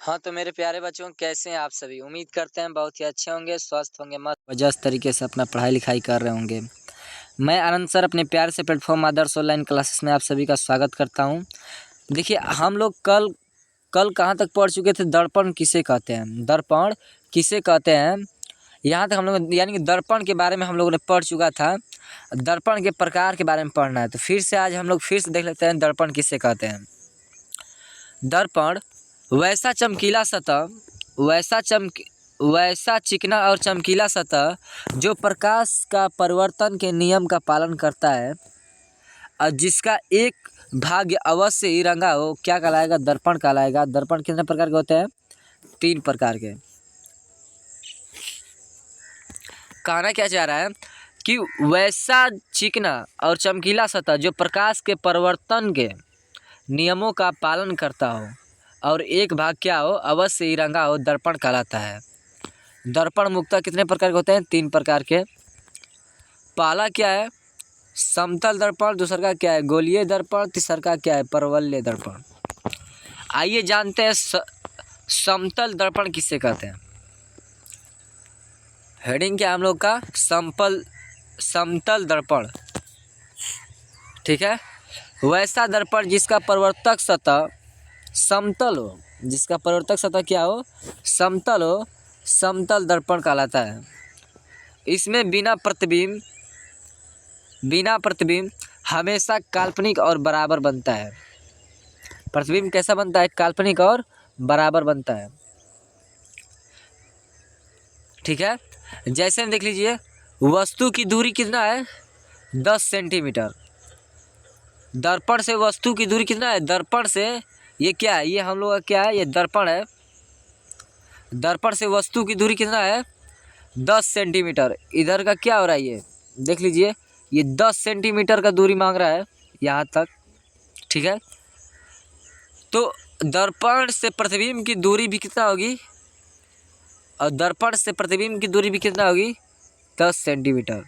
हाँ, तो मेरे प्यारे बच्चों कैसे हैं आप सभी? उम्मीद करते हैं बहुत ही अच्छे होंगे, स्वस्थ होंगे, मस्त जबरदस्त तरीके से अपना पढ़ाई-लिखाई कर रहे होंगे। मैं आनंद सर अपने प्यार से प्लेटफ़ॉर्म आदर्श ऑनलाइन क्लासेस में आप सभी का स्वागत करता हूँ। देखिए, हम लोग कल कल कहाँ तक पढ़ चुके थे? दर्पण किसे कहते हैं? दर्पण किसे कहते हैं? यहाँ तक हम लोग यानी कि दर्पण के बारे में हम लोगों ने पढ़ चुका था। दर्पण के प्रकार के बारे में पढ़ना है, तो फिर से आज हम लोग फिर से देख लेते हैं दर्पण किसे कहते हैं। दर्पण वैसा चमकीला सतह वैसा चिकना और चमकीला सतह जो प्रकाश का परिवर्तन के नियम का पालन करता है और जिसका एक भाग अवश्य ही रंगा हो, क्या कहलाएगा? दर्पण कहलाएगा। दर्पण कितने प्रकार के होते हैं? 3 प्रकार के। कहना क्या चाह रहा है कि वैसा चिकना और चमकीला सतह जो प्रकाश के परिवर्तन के नियमों का पालन करता हो और एक भाग क्या हो? अवश्य ही रंगा हो, दर्पण कहलाता है। दर्पण मुख्यतः कितने प्रकार के होते हैं? 3 प्रकार के। पहला क्या है? समतल दर्पण। दूसरा का क्या है? गोलीय दर्पण। तीसरा का क्या है? परवलय दर्पण। आइए जानते हैं समतल दर्पण किसे कहते हैं। हेडिंग क्या है हम लोग का? समतल दर्पण। ठीक है। वैसा दर्पण जिसका परिवर्तक सतह समतल हो, जिसका परिवर्तक सतह क्या हो? समतल हो, समतल दर्पण कहलाता है। इसमें बिना प्रतिबिंब हमेशा काल्पनिक और बराबर बनता है। प्रतिबिंब कैसा बनता है? काल्पनिक और बराबर बनता है। ठीक है। जैसे हम देख लीजिए, वस्तु की दूरी कितना है? 10 सेंटीमीटर। दर्पण से वस्तु की दूरी कितना है? दर्पण से ये क्या है? ये हम लोग का क्या है? ये दर्पण है। दर्पण से वस्तु की दूरी कितना है? 10 सेंटीमीटर। इधर का क्या हो रहा है? ये देख लीजिए, ये 10 सेंटीमीटर का दूरी मांग रहा है यहाँ तक। ठीक है। तो दर्पण से प्रतिबिंब की दूरी भी कितना होगी? और दर्पण से प्रतिबिंब की दूरी भी कितना होगी? 10 सेंटीमीटर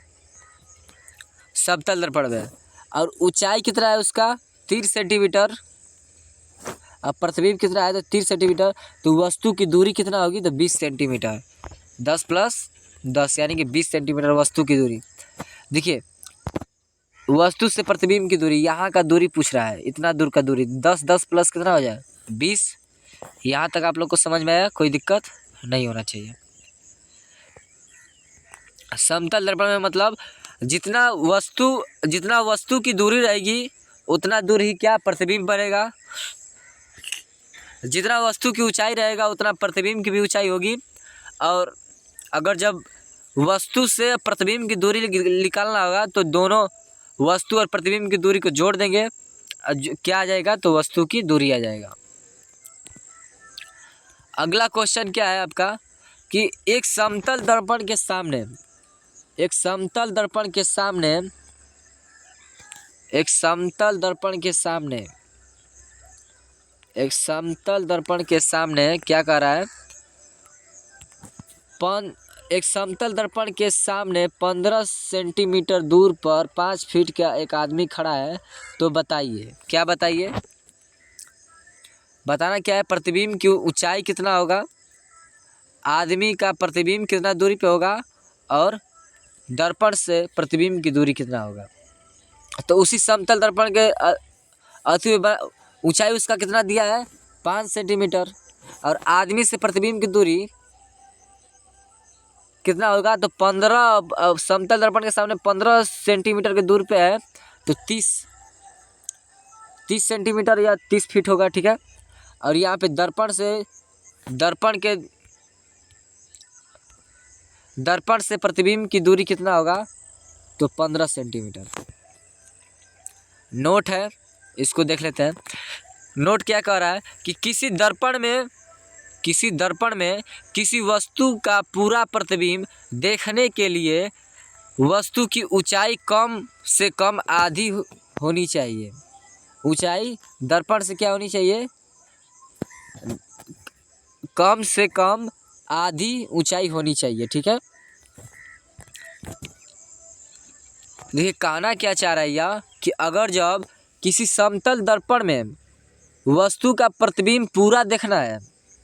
समतल दर्पण में। और ऊंचाई कितना है उसका? 30 सेंटीमीटर। अब प्रतिबिंब कितना है? तो 30 सेंटीमीटर। तो वस्तु की दूरी कितना होगी? तो 20 सेंटीमीटर। 10 + 10 यानी कि 20 सेंटीमीटर वस्तु की दूरी। देखिए, वस्तु से प्रतिबिंब की दूरी, यहाँ का दूरी पूछ रहा है, इतना दूर का दूरी। 10 प्लस कितना हो जाए? 20। यहाँ तक आप लोग को समझ में आया? कोई दिक्कत नहीं होना चाहिए। समतल दर्पण में मतलब जितना वस्तु की दूरी रहेगी उतना दूर ही क्या? प्रतिबिंब बनेगा। जितना वस्तु की ऊंचाई रहेगा उतना प्रतिबिंब की भी ऊंचाई होगी। और अगर जब वस्तु से प्रतिबिंब की दूरी निकालना होगा तो दोनों वस्तु और प्रतिबिंब की दूरी को जोड़ देंगे, क्या आ जाएगा? तो वस्तु की दूरी आ जाएगा। अगला क्वेश्चन क्या है आपका कि एक समतल दर्पण के सामने एक समतल दर्पण के सामने क्या कर रहा है? एक समतल दर्पण के सामने 15 सेंटीमीटर दूर पर 5 फीट का एक आदमी खड़ा है। तो बताइए, क्या बताइए? बताना क्या है? प्रतिबिंब की ऊंचाई कितना होगा, आदमी का प्रतिबिंब कितना दूरी पे होगा और दर्पण से प्रतिबिंब की दूरी कितना होगा। तो उसी समतल दर्पण के ऊंचाई उसका कितना दिया है? 5 सेंटीमीटर। और आदमी से प्रतिबिंब की दूरी कितना होगा? तो 15, समतल दर्पण के सामने 15 सेंटीमीटर के दूर पे है तो 30 सेंटीमीटर या 30 फीट होगा। ठीक है। और यहाँ पे दर्पण से प्रतिबिंब की दूरी कितना होगा? तो 15 सेंटीमीटर। नोट है, इसको देख लेते हैं। नोट क्या कह रहा है कि किसी दर्पण में किसी वस्तु का पूरा प्रतिबिंब देखने के लिए वस्तु की ऊंचाई कम से कम आधी होनी चाहिए। ऊंचाई दर्पण से क्या होनी चाहिए? कम से कम आधी ऊंचाई होनी चाहिए। ठीक है। देखिए, कहना क्या चाह रहा है यह कि अगर जब किसी समतल दर्पण में वस्तु का प्रतिबिंब पूरा देखना है,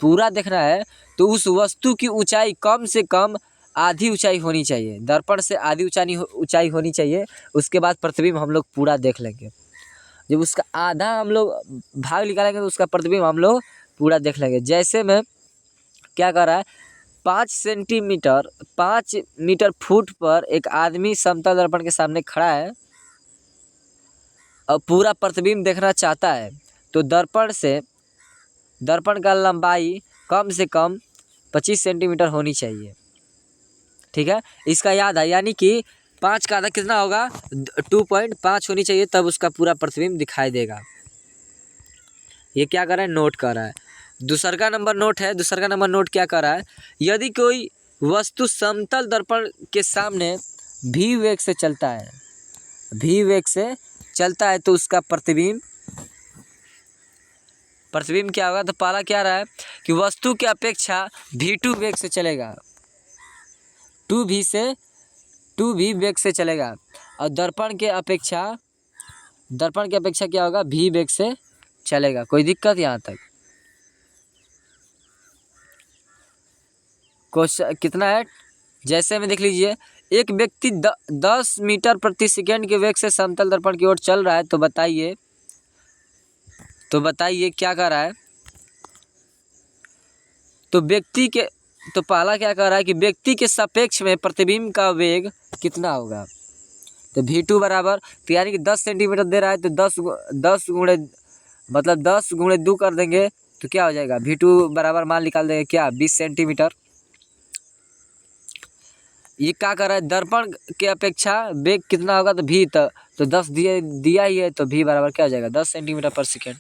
पूरा देखना है तो उस वस्तु की ऊंचाई कम से कम आधी ऊंचाई होनी चाहिए, दर्पण से आधी ऊंचाई होनी चाहिए। उसके बाद प्रतिबिंब हम लोग पूरा देख लेंगे। जब उसका आधा हम लोग भाग निकालेंगे तो उसका प्रतिबिंब हम लोग पूरा देख लेंगे। जैसे में क्या कर रहा है, 5 मीटर फुट पर एक आदमी समतल दर्पण के सामने खड़ा है और पूरा प्रतिबिंब देखना चाहता है, तो दर्पण का लंबाई कम से कम 25 सेंटीमीटर होनी चाहिए। ठीक है, इसका याद है, यानी कि 5 का आधा कितना होगा, 2.5 होनी चाहिए, तब उसका पूरा प्रतिबिंब दिखाई देगा। ये क्या कर रहा है, नोट कर रहा है। दूसरा का नंबर नोट है। दूसरा का नंबर नोट क्या कर रहा है, यदि कोई वस्तु समतल दर्पण के सामने भी वेग से चलता है तो उसका प्रतिबिंब क्या होगा, तो पहला क्या रहा है कि वस्तु की अपेक्षा v2 वेग से चलेगा, 2v वेग से चलेगा, और दर्पण के अपेक्षा क्या होगा, v वेग से चलेगा। कोई दिक्कत यहाँ तक? क्वेश्चन कितना है, जैसे में देख लीजिए, एक व्यक्ति 10 मीटर प्रति सेकेंड के वेग से समतल दर्पण की ओर चल रहा है, तो बताइए क्या कर रहा है। तो पहला क्या कर रहा है कि व्यक्ति के सापेक्ष में प्रतिबिंब का वेग कितना होगा, तो v2 बराबर, तो यानी कि 10 सेंटीमीटर दे रहा है तो 10 गुणे 2 कर देंगे तो क्या हो जाएगा, v2 बराबर मान निकाल देंगे क्या, 20 सेंटीमीटर। ये क्या कर रहा है, दर्पण के अपेक्षा वेग कितना होगा, तो v, तो 10 दिया ही है, तो v बराबर क्या हो जाएगा, 10 सेंटीमीटर पर सेकेंड।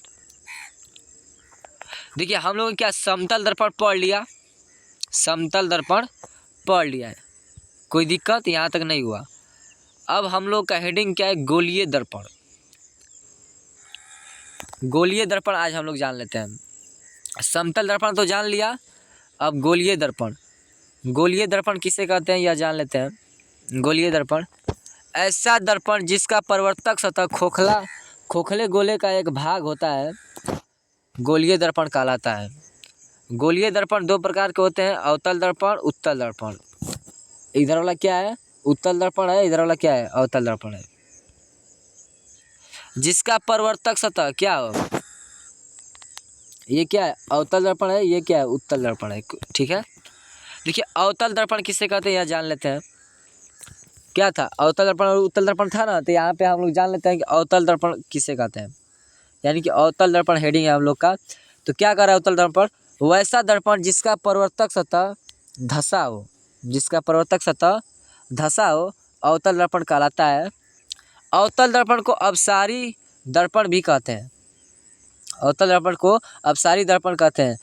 देखिए हम लोगों ने क्या समतल दर्पण पढ़ लिया है, कोई दिक्कत यहाँ तक नहीं हुआ। अब हम लोग का हेडिंग क्या है, गोलीय दर्पण आज हम लोग जान लेते हैं। समतल दर्पण तो जान लिया, अब गोलीय दर्पण किसे कहते हैं यह जान लेते हैं। गोलीय दर्पण ऐसा दर्पण जिसका परिवर्तक सतह खोखले गोले का एक भाग होता है, गोलीय दर्पण कहलाता है। गोलीय दर्पण 2 प्रकार के होते हैं, अवतल दर्पण, उत्तल दर्पण। इधर वाला क्या है, उत्तल दर्पण है, इधर वाला क्या है, अवतल दर्पण है। जिसका परिवर्तक सतह क्या हो, ये क्या है, अवतल दर्पण है, ये क्या है, उत्तल दर्पण है। ठीक है, देखिए अवतल दर्पण किसे कहते हैं यह जान लेते हैं। क्या था, अवतल दर्पण और उत्तल दर्पण था ना, तो यहाँ पे हम लोग जान लेते हैं कि अवतल दर्पण किसे कहते हैं, यानी कि अवतल दर्पण हेडिंग है हम लोग का। तो क्या कर रहा है अवतल दर्पण, वैसा दर्पण जिसका परिवर्तक सतह धसा हो अवतल दर्पण कहलाता है। अवतल दर्पण को अपसारी दर्पण भी कहते हैं,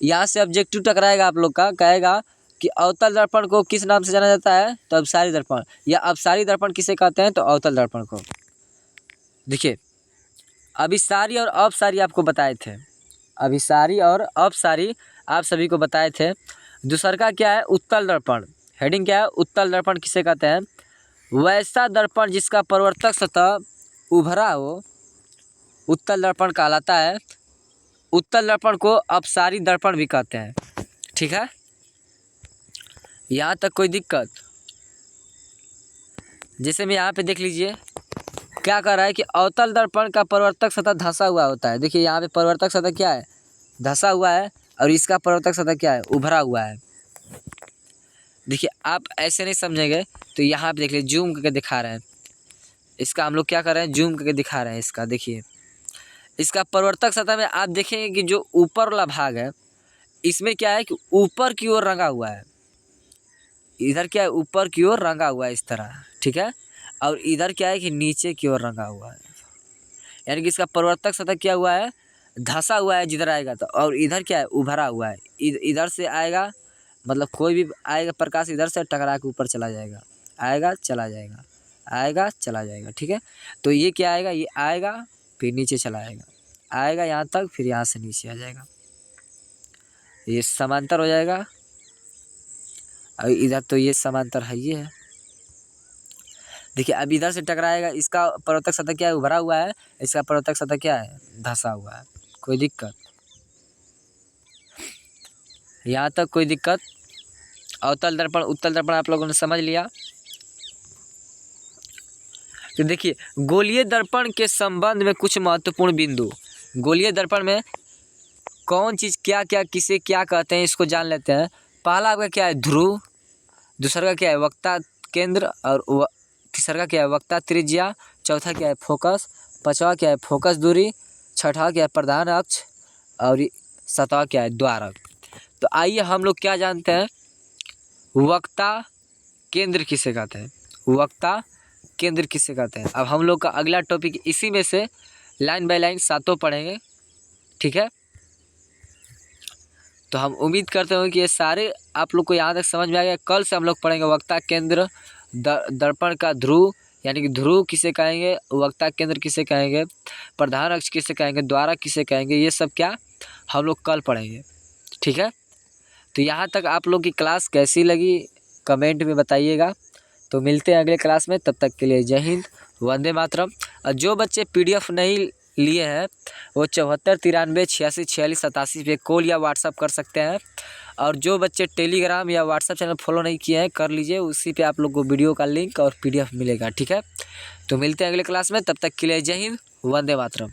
यहाँ से ऑब्जेक्टिव टकराएगा आप लोग का, कहेगा कि अवतल दर्पण को किस नाम से जाना जाता है, तो अपसारी दर्पण, या अपसारी दर्पण किसे कहते हैं, तो अवतल दर्पण को। देखिए अभिसारी और अपसारी आपको बताए थे, अभिसारी और अपसारी आप सभी को बताए थे। दूसरा का क्या है, उत्तल दर्पण, हेडिंग क्या है, उत्तल दर्पण किसे कहते हैं, वैसा दर्पण जिसका परिवर्तक सतह उभरा हो उत्तल दर्पण कहलाता है। उत्तल दर्पण को अपसारी दर्पण भी कहते हैं। ठीक है, यहाँ तक कोई दिक्कत? जैसे में यहाँ पे देख लीजिए क्या कर रहा है कि अवतल दर्पण का परिवर्तक सतह धंसा हुआ होता है। देखिए यहाँ पे परिवर्तक सतह क्या है, धंसा हुआ है, और इसका परिवर्तक सतह क्या है, उभरा हुआ है। देखिए आप ऐसे नहीं समझेंगे तो यहाँ पे देख लीजिए, जूम करके दिखा रहे हैं इसका, हम लोग क्या कर रहे हैं, जूम करके दिखा रहे हैं इसका। देखिए इसका परिवर्तक सतह में आप देखेंगे कि जो ऊपर वाला भाग है इसमें क्या है कि ऊपर की ओर रंगा हुआ है, इधर क्या है, ऊपर की ओर रंगा हुआ है इस तरह। ठीक है, और इधर क्या है कि नीचे की ओर रंगा हुआ है, यानी कि इसका परिवर्तक सतह क्या हुआ है, धंसा हुआ है जिधर आएगा तो, और इधर क्या है, उभरा हुआ है। इधर से आएगा मतलब कोई भी आएगा प्रकाश इधर से टकरा के ऊपर चला जाएगा, आएगा चला जाएगा, आएगा चला जाएगा। ठीक है, तो ये क्या आएगा, ये आएगा फिर नीचे चला आएगा, आएगा यहाँ तक फिर यहाँ से नीचे आ जाएगा, ये समांतर हो जाएगा। और इधर तो ये समांतर है, ये है। देखिए अब इधर से टकराएगा, इसका परिवर्तक सतह क्या है, उभरा हुआ है, इसका परिवर्तक सतह क्या है, धंसा हुआ है। कोई दिक्कत? यहाँ तक कोई दिक्कत? अवतल दर्पण उत्तल दर्पण आप लोगों ने समझ लिया। तो देखिए गोलीय दर्पण के संबंध में कुछ महत्वपूर्ण बिंदु। गोलीय दर्पण में कौन चीज़ क्या क्या किसे क्या कहते हैं इसको जान लेते हैं। पहला आपका क्या है? ध्रुव। दूसरा का क्या है? वक्ता केंद्र। और तीसरा का क्या है? वक्ता त्रिज्या। चौथा क्या है? फोकस। पांचवा क्या है? फोकस दूरी। छठा क्या है? प्रधान अक्ष। और सातवां क्या है? द्वारक। तो आइए हम लोग क्या जानते हैं, वक्ता केंद्र किसे कहते हैं। वक्ता केंद्र किसे कहते हैं। अब हम लोग का अगला टॉपिक इसी में से लाइन बाय लाइन सातों पढ़ेंगे, ठीक है। तो हम उम्मीद करते हैं कि ये सारे आप लोग को यहाँ तक समझ में आ गया। कल से हम लोग पढ़ेंगे वक्ता केंद्र, दर्पण का ध्रुव यानी कि ध्रुव किसे कहेंगे, वक्ता केंद्र किसे कहेंगे, प्रधान अक्ष किसे कहेंगे, द्वारक किसे कहेंगे, ये सब क्या हम लोग कल पढ़ेंगे, ठीक है। तो यहाँ तक आप लोग की क्लास कैसी लगी कमेंट में बताइएगा। तो मिलते हैं अगले क्लास में, तब तक के लिए जय हिंद, वंदे मातरम। और जो बच्चे PDF नहीं लिए हैं वो 74 93 86 46 87 पे कॉल या व्हाट्सअप कर सकते हैं। और जो बच्चे टेलीग्राम या व्हाट्सअप चैनल फॉलो नहीं किए हैं कर लीजिए, उसी पे आप लोग को वीडियो का लिंक और PDF मिलेगा, ठीक है। तो मिलते हैं अगले क्लास में, तब तक के लिए जय हिंद, वंदे मातरम।